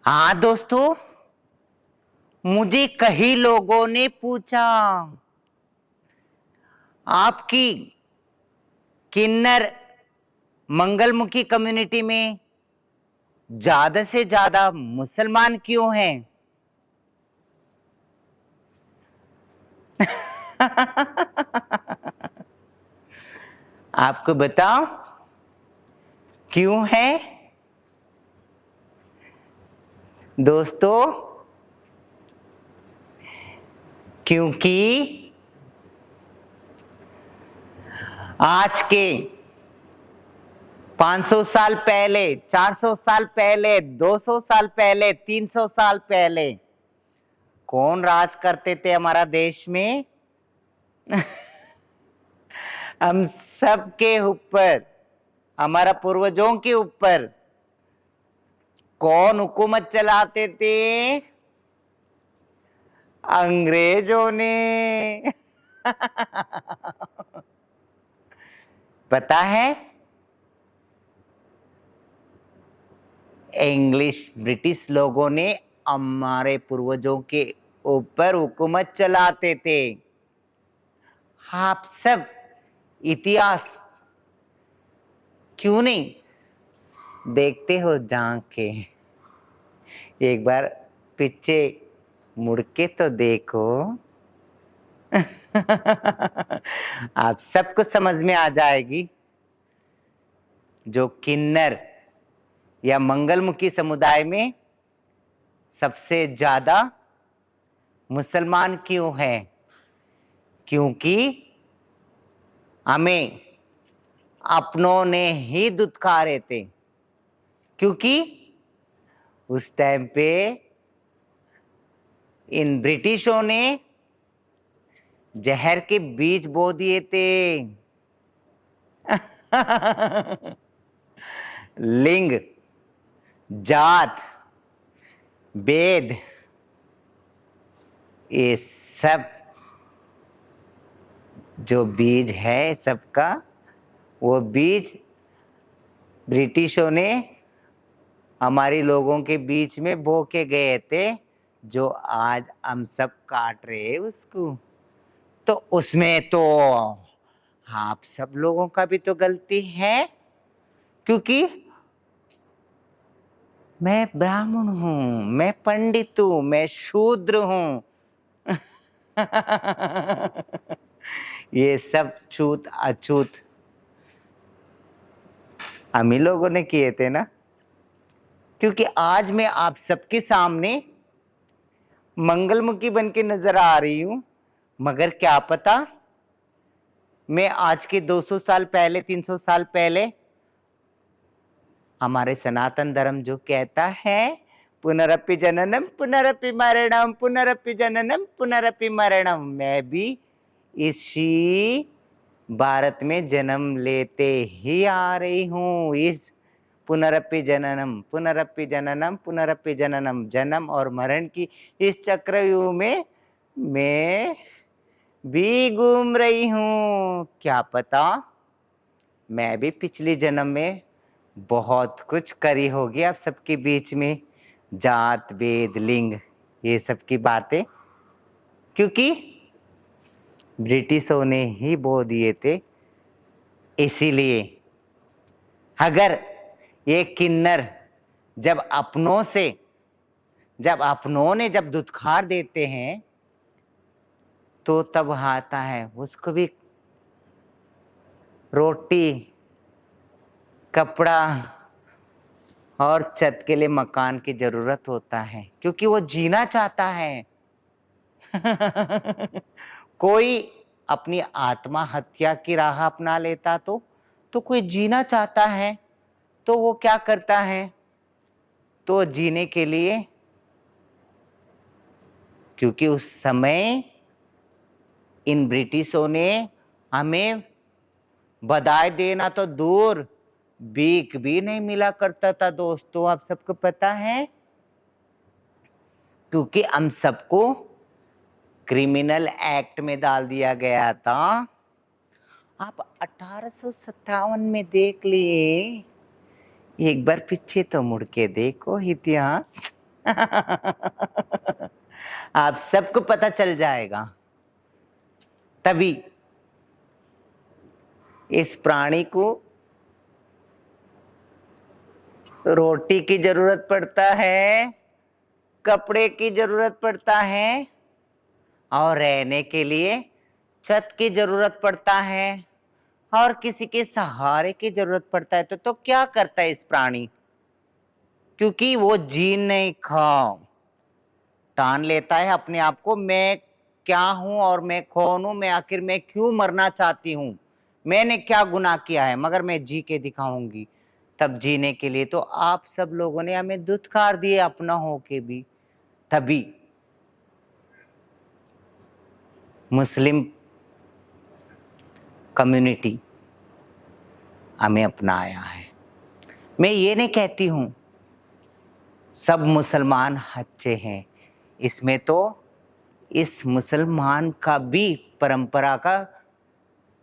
हाँ दोस्तों, मुझे कई लोगों ने पूछा आपकी किन्नर मंगलमुखी कम्युनिटी में ज्यादा से ज्यादा मुसलमान क्यों हैं? आपको बताओ क्यों है दोस्तों? क्योंकि आज के 500 साल पहले, 400 साल पहले, 200 साल पहले, 300 साल पहले कौन राज करते थे हमारा देश में? हम सब के ऊपर, हमारा पूर्वजों के ऊपर कौन हुकूमत चलाते थे? अंग्रेजों ने। पता है? इंग्लिश ब्रिटिश लोगों ने हमारे पूर्वजों के ऊपर हुकूमत चलाते थे। आप सब इतिहास क्यों नहीं देखते हो झांक के? एक बार पीछे मुड़ के तो देखो। आप सबको समझ में आ जाएगी जो किन्नर या मंगलमुखी समुदाय में सबसे ज्यादा मुसलमान क्यों हैं। क्योंकि हमें अपनों ने ही दुत्कारे थे। क्योंकि उस टाइम पे इन ब्रिटिशों ने जहर के बीज बो दिए थे। लिंग, जात, भेद, ये सब जो बीज है सबका, वो बीज ब्रिटिशों ने हमारे लोगों के बीच में बो के गए थे, जो आज हम सब काट रहे हैं उसको। तो उसमें तो आप सब लोगों का भी तो गलती है, क्योंकि मैं ब्राह्मण हूं, मैं पंडित हूं, मैं शूद्र हूं। ये सब छूत अछूत हम ही लोगों ने किए थे ना। क्योंकि आज मैं आप सबके सामने मंगलमुखी बन के नजर आ रही हूं, मगर क्या पता मैं आज के 200 साल पहले, 300 साल पहले हमारे सनातन धर्म जो कहता है पुनरपि जननम पुनरपि मरणम, पुनरपि जननम पुनरपि मरणम, मैं भी इसी भारत में जन्म लेते ही आ रही हूँ। इस पुनरपि जननम पुनरपि जननम पुनरपि जननम, जन्म और मरण की इस चक्रव्यूह में मैं भी घूम रही हूँ। क्या पता मैं भी पिछले जन्म में बहुत कुछ करी होगी आप सबके बीच में, जात भेद लिंग ये सब की बातें, क्योंकि ब्रिटिशों ने ही बो दिए थे। इसीलिए अगर ये किन्नर जब अपनों ने जब दुत्कार देते हैं, तो तब आता है उसको भी रोटी, कपड़ा और छत के लिए मकान की जरूरत होता है, क्योंकि वो जीना चाहता है। कोई अपनी आत्मा हत्या की राह अपना लेता तो कोई जीना चाहता है तो वो क्या करता है, तो जीने के लिए, क्योंकि उस समय इन ब्रिटिशों ने हमें बधाई देना तो दूर, भीख भी नहीं मिला करता था दोस्तों, आप सबको पता है। क्योंकि हम सबको क्रिमिनल एक्ट में डाल दिया गया था। आप 1857 में देख लिए, एक बार पीछे तो मुड़ के देखो इतिहास। आप सबको पता चल जाएगा। तभी इस प्राणी को रोटी की जरूरत पड़ता है, कपड़े की जरूरत पड़ता है, और रहने के लिए छत की जरूरत पड़ता है, और किसी के सहारे की जरूरत पड़ता है। तो क्या करता है इस प्राणी? क्योंकि वो जीने का ठान लेता है अपने आप को, मैं क्या हूं और मैं कौन हूं, मैं आखिर मैं क्यों मरना चाहती हूं, मैंने क्या गुनाह किया है, मगर मैं जी के दिखाऊंगी। तब जीने के लिए तो आप सब लोगों ने हमें दुत्कार दिए अपना हो के भी। तभी मुस्लिम कम्युनिटी हमें अपनाया है। मैं ये नहीं कहती हूं सब मुसलमान अच्छे हैं, इसमें तो इस मुसलमान का भी परंपरा का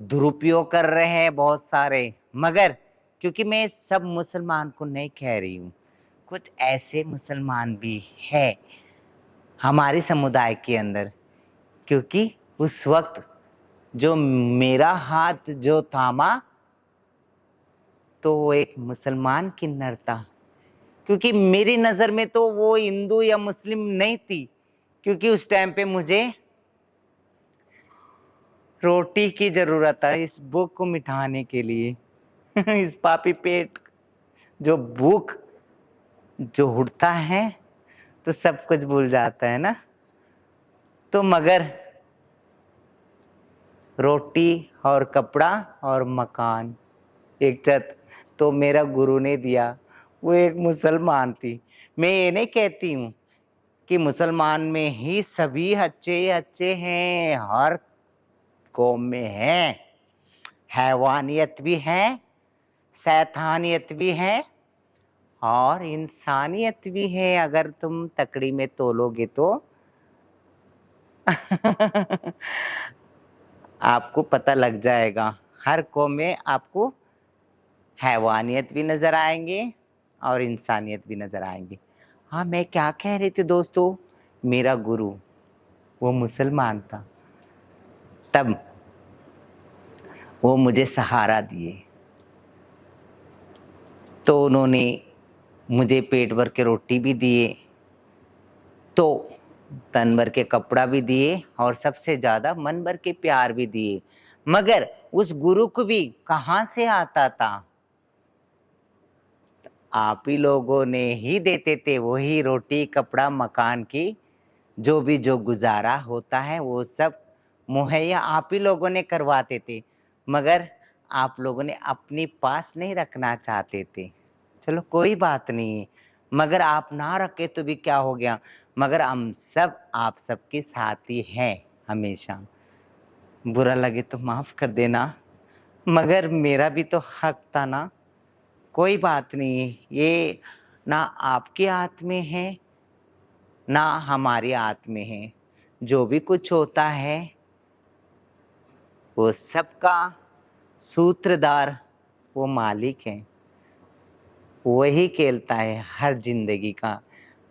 दुरुपयोग कर रहे हैं बहुत सारे। मगर क्योंकि मैं सब मुसलमान को नहीं कह रही हूँ, कुछ ऐसे मुसलमान भी हैं हमारे समुदाय के अंदर। क्योंकि उस वक्त जो मेरा हाथ जो थामा, तो वो एक मुसलमान किन्नर था। क्योंकि मेरी नज़र में तो वो हिंदू या मुस्लिम नहीं थी, क्योंकि उस टाइम पे मुझे रोटी की जरूरत है इस भूख को मिटाने के लिए। इस पापी पेट जो भूख जो उठता है तो सब कुछ भूल जाता है ना। तो मगर रोटी और कपड़ा और मकान, एक छत तो मेरा गुरु ने दिया। वो एक मुसलमान थी। मैं ये नहीं कहती हूँ कि मुसलमान में ही सभी अच्छे अच्छे हैं, हर कौम में हैं, हैवानियत भी है, शैतानियत भी है, और इंसानियत भी है। अगर तुम तकड़ी में तोलोगे तो आपको पता लग जाएगा। हर कौम में आपको हैवानियत भी नजर आएंगे और इंसानियत भी नजर आएंगे। हाँ, मैं क्या कह रही थी दोस्तों, मेरा गुरु वो मुसलमान था, तब वो मुझे सहारा दिए। तो उन्होंने मुझे पेट भर के रोटी भी दिए, तो तन भर के कपड़ा भी दिए, और सबसे ज्यादा मन भर के प्यार भी दिए। मगर उस गुरु को भी कहाँ से आता था? आप ही लोगों ने ही देते थे। वही रोटी कपड़ा मकान की जो गुजारा होता है वो सब मुहैया आप ही लोगों ने करवाते थे। मगर आप लोगों ने अपनी पास नहीं रखना चाहते थे। चलो कोई बात नहीं है, मगर आप ना रखे तो भी क्या हो गया, मगर हम सब आप सबके साथी हैं हमेशा। बुरा लगे तो माफ कर देना, मगर मेरा भी तो हक था ना। कोई बात नहीं है, ये ना आपके हाथ में है ना हमारे हाथ में है। जो भी कुछ होता है वो सबका सूत्रधार वो मालिक है। वही खेलता है हर जिंदगी का,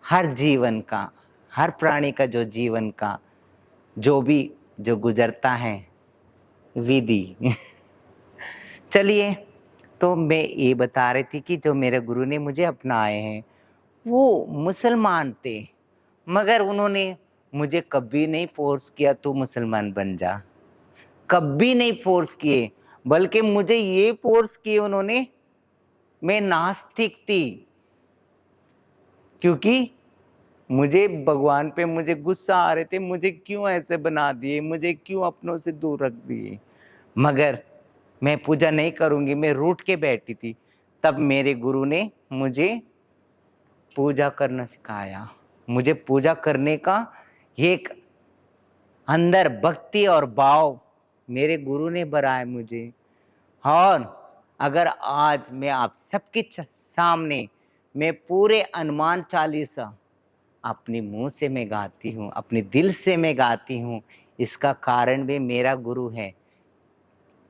हर जीवन का, हर प्राणी का जो जीवन का जो भी जो गुजरता है विधि। चलिए, तो मैं ये बता रही थी कि जो मेरे गुरु ने मुझे अपनाए हैं वो मुसलमान थे, मगर उन्होंने मुझे कभी नहीं फोर्स किया तू मुसलमान बन जा, कभी नहीं फोर्स किए। बल्कि मुझे ये फोर्स किए उन्होंने, मैं नास्तिक थी, क्योंकि मुझे भगवान पे मुझे गुस्सा आ रहे थे, मुझे क्यों ऐसे बना दिए, मुझे क्यों अपनों से दूर रख दिए। मगर मैं पूजा नहीं करूंगी, मैं रूठ के बैठी थी। तब मेरे गुरु ने मुझे पूजा करना सिखाया। मुझे पूजा करने का एक अंदर भक्ति और भाव मेरे गुरु ने भराया मुझे। और अगर आज मैं आप सबके सामने मैं पूरे हनुमान चालीसा अपने मुंह से मैं गाती हूँ, अपने दिल से मैं गाती हूँ, इसका कारण भी मेरा गुरु है।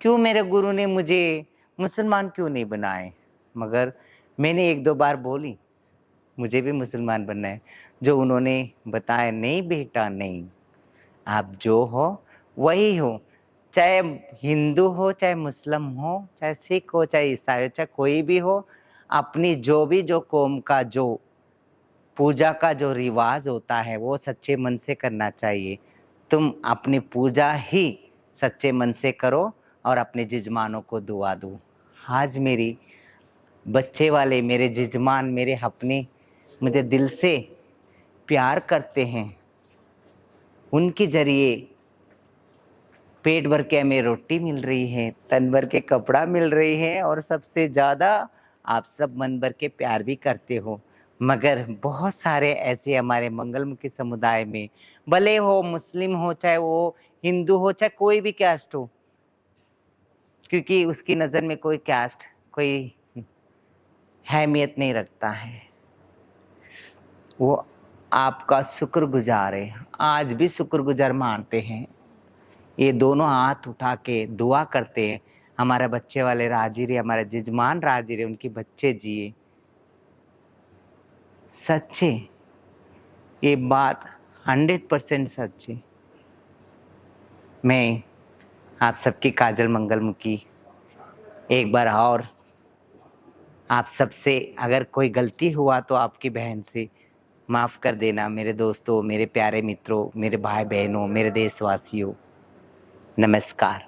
क्यों मेरे गुरु ने मुझे मुसलमान क्यों नहीं बनाए? मगर मैंने एक दो बार बोली, मुझे भी मुसलमान बनना है। जो उन्होंने बताया, नहीं बेटा नहीं, आप जो हो वही हो, चाहे हिंदू हो, चाहे मुस्लिम हो, चाहे सिख हो, चाहे ईसाई हो, चाहे कोई भी हो, अपनी जो कौम का जो पूजा का जो रिवाज होता है वो सच्चे मन से करना चाहिए। तुम अपनी पूजा ही सच्चे मन से करो और अपने जजमानों को दुआ दो। आज मेरी बच्चे वाले मेरे जजमान मेरे अपने मुझे दिल से प्यार करते हैं, उनके जरिए पेट भर के हमें रोटी मिल रही है, तन भर के कपड़ा मिल रही है और सबसे ज़्यादा आप सब मन भर के प्यार भी करते हो। मगर बहुत सारे ऐसे हमारे मंगलमुखी समुदाय में, भले हो मुस्लिम हो, चाहे वो हिंदू हो, चाहे कोई भी कास्ट हो, क्योंकि उसकी नज़र में कोई कास्ट कोई अहमियत नहीं रखता है। वो आपका शुक्रगुजार है, आज भी शुक्रगुजार मानते हैं। ये दोनों हाथ उठा के दुआ करते हैं, हमारे बच्चे वाले राजी रहे, हमारे जजमान राजी रहे, उनके बच्चे जिए सच्चे। ये बात 100% सच है। मैं आप सबकी काजल मंगलमुखी एक बार और आप सबसे अगर कोई गलती हुआ तो आपकी बहन से माफ़ कर देना। मेरे दोस्तों, मेरे प्यारे मित्रों, मेरे भाई बहनों, मेरे देशवासियों, नमस्कार।